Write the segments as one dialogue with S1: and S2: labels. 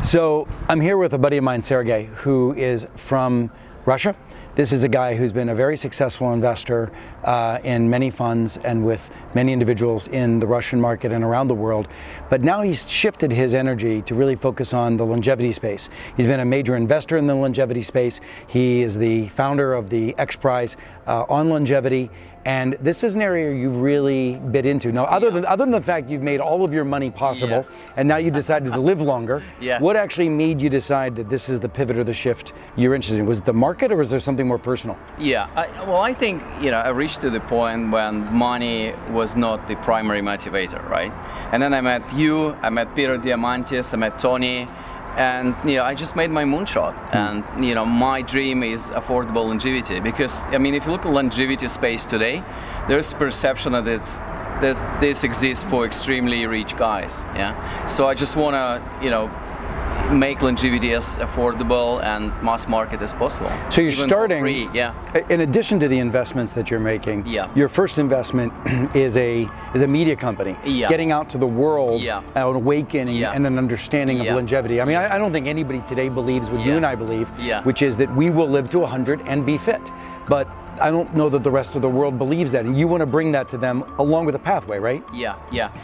S1: So I'm here with a buddy of mine, Sergey, who is from Russia. This is a guy who's been a very successful investor in many funds and with many individuals in the Russian market and around the world. But now he's shifted his energy to really focus on the longevity space. He's been a major investor in the longevity space. He is the founder of the X Prize on longevity. And this is an area you've really bit into. Now, other than the fact you've made all of your money possible, and now you decided to live longer, what actually made you decide that this is the pivot or the shift you're interested in? Was it the market, or was there something more personal?
S2: Well, I think, I reached to the point when money was not the primary motivator, right? And then I met you, I met Peter Diamandis, I met Tony, and I just made my moonshot. And my dream is affordable longevity, because if you look at longevity space today, there's perception that this exists for extremely rich guys. So I just want to make longevity as affordable and mass market as possible.
S1: So you're starting, in addition to the investments that you're making, your first investment is a media company, getting out to the world, an awakening and an understanding of longevity. I don't think anybody today believes what you and I believe, which is that we will live to 100 and be fit. But I don't know that the rest of the world believes that, and you want to bring that to them along with a pathway, right?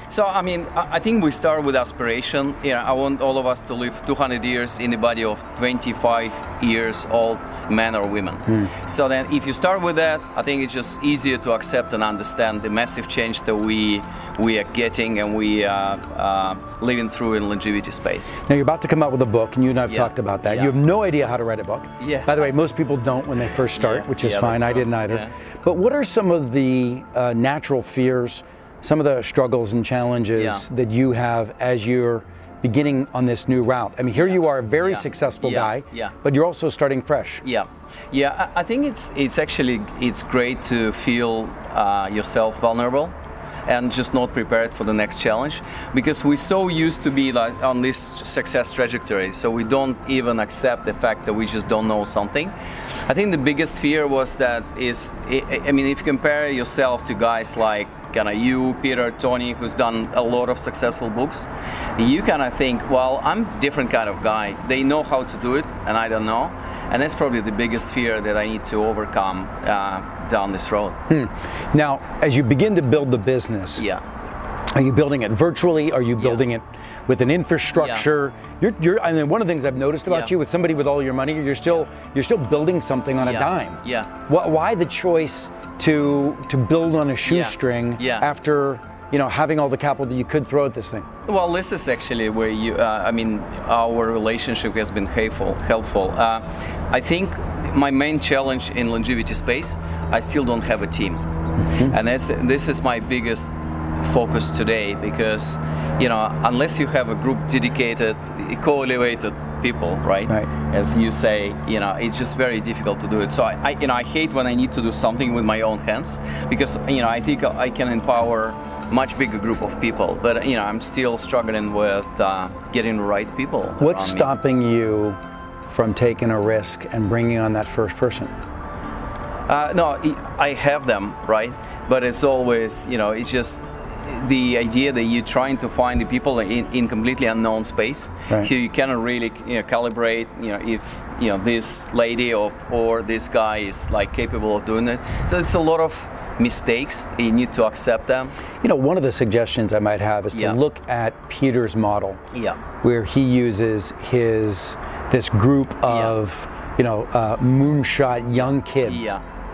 S2: So I think we start with aspiration. I want all of us to live 200 years in the body of 25 years old men or women. So then if you start with that, I think it's just easier to accept and understand the massive change that we are getting and we are living through in longevity space.
S1: Now you're about to come out with a book, and you and I have talked about that. You have no idea how to write a book. By the way, most people don't when they first start, which is fine. I didn't either. But what are some of the natural fears, some of the struggles and challenges that you have as you're beginning on this new route? Here you are, a very successful guy, but you're also starting fresh.
S2: I think it's great to feel yourself vulnerable and just not prepared for the next challenge, because we're so used to be like on this success trajectory, so we don't even accept the fact that we just don't know something. I think the biggest fear was that if you compare yourself to guys like you, Peter, Tony, who's done a lot of successful books, you kind of think, well, I'm a different kind of guy. They know how to do it, and I don't know. And that's probably the biggest fear that I need to overcome down this road.
S1: Now, as you begin to build the business, are you building it virtually? Are you building it with an infrastructure? One of the things I've noticed about you, with somebody with all your money, you're still building something on a dime. Why the choice to build on a shoestring after having all the capital that you could throw at this thing?
S2: Well, this is actually where our relationship has been helpful. I think my main challenge in longevity space, I still don't have a team. And this is my biggest focus today, because unless you have a group dedicated, co-elevated people, right? As you say, it's just very difficult to do it. So I hate when I need to do something with my own hands, because I think I can empower much bigger group of people, but I'm still struggling with getting the right people.
S1: What's stopping you from taking a risk and bringing on that first person?
S2: No, I have them, right? But it's always, it's just the idea that you're trying to find the people in completely unknown space. So you cannot really calibrate, if this lady or this guy is capable of doing it. So it's a lot of mistakes, you need to accept them.
S1: One of the suggestions I might have is to look at Peter's model, where he uses this group of moonshot young kids,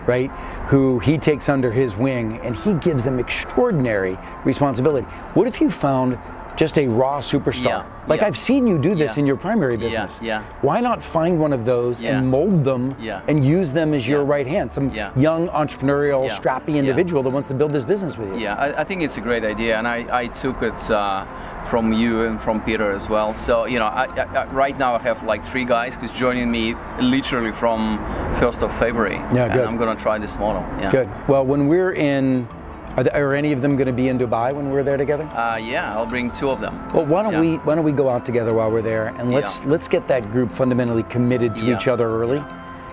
S1: right, who he takes under his wing, and he gives them extraordinary responsibility. What if you found just a raw superstar? I've seen you do this in your primary business. Why not find one of those and mold them and use them as your right hand? Some young entrepreneurial, strappy individual that wants to build this business with you.
S2: I think it's a great idea, and I took it from you and from Peter as well. So right now I have 3 guys who's joining me literally from 1st of February. And I'm going to try this model.
S1: Good. Well, when we're in, are any of them going to be in Dubai when we're there together?
S2: I'll bring 2 of them.
S1: Well, why don't we go out together while we're there, and let's get that group fundamentally committed to each other early,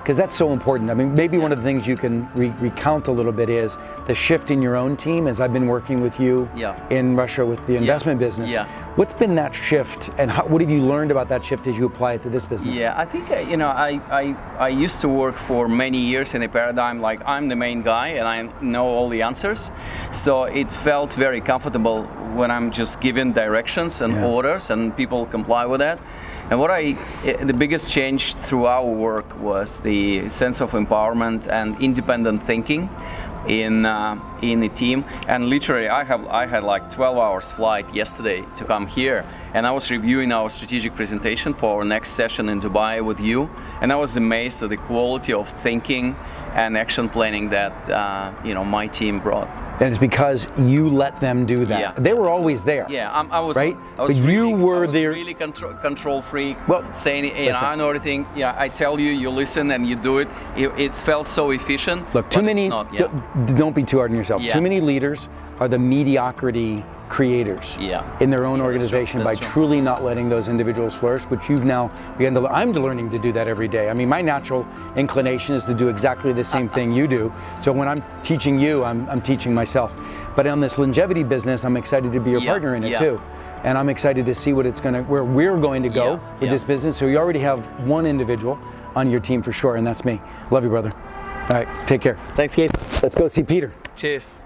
S1: because that's so important. I mean, maybe one of the things you can recount a little bit is the shift in your own team, as I've been working with you in Russia with the investment business. What's been that shift, and what have you learned about that shift as you apply it to this business?
S2: Yeah, I think, you know, I used to work for many years in a paradigm like I'm the main guy and I know all the answers. So it felt very comfortable when I'm just given directions and orders and people comply with that. And the biggest change through our work was the sense of empowerment and independent thinking in the team. And literally I had like 12 hours flight yesterday to come here, and I was reviewing our strategic presentation for our next session in Dubai with you, and I was amazed at the quality of thinking and action planning that you know, my team brought.
S1: And it's because you let them do that.
S2: Yeah.
S1: They were always there.
S2: Yeah, I was
S1: right.
S2: I was
S1: but
S2: really,
S1: you were
S2: I was
S1: there.
S2: Really control freak.
S1: Well,
S2: saying, you know, I know everything. Yeah, I tell you, you listen, and you do it. It felt so efficient.
S1: Look, too many. Don't be too hard on yourself. Too many leaders are the mediocrity creators in their own organization by truly not letting those individuals flourish, which you've now begun to. I'm learning to do that every day. I mean, my natural inclination is to do exactly the same thing you do. So when I'm teaching you, I'm teaching myself. But on this longevity business, I'm excited to be your partner in it too. And I'm excited to see where we're going to go with this business. So you already have one individual on your team for sure, and that's me. Love you, brother. All right, take care.
S2: Thanks, Gabe.
S1: Let's go see Peter.
S2: Cheers.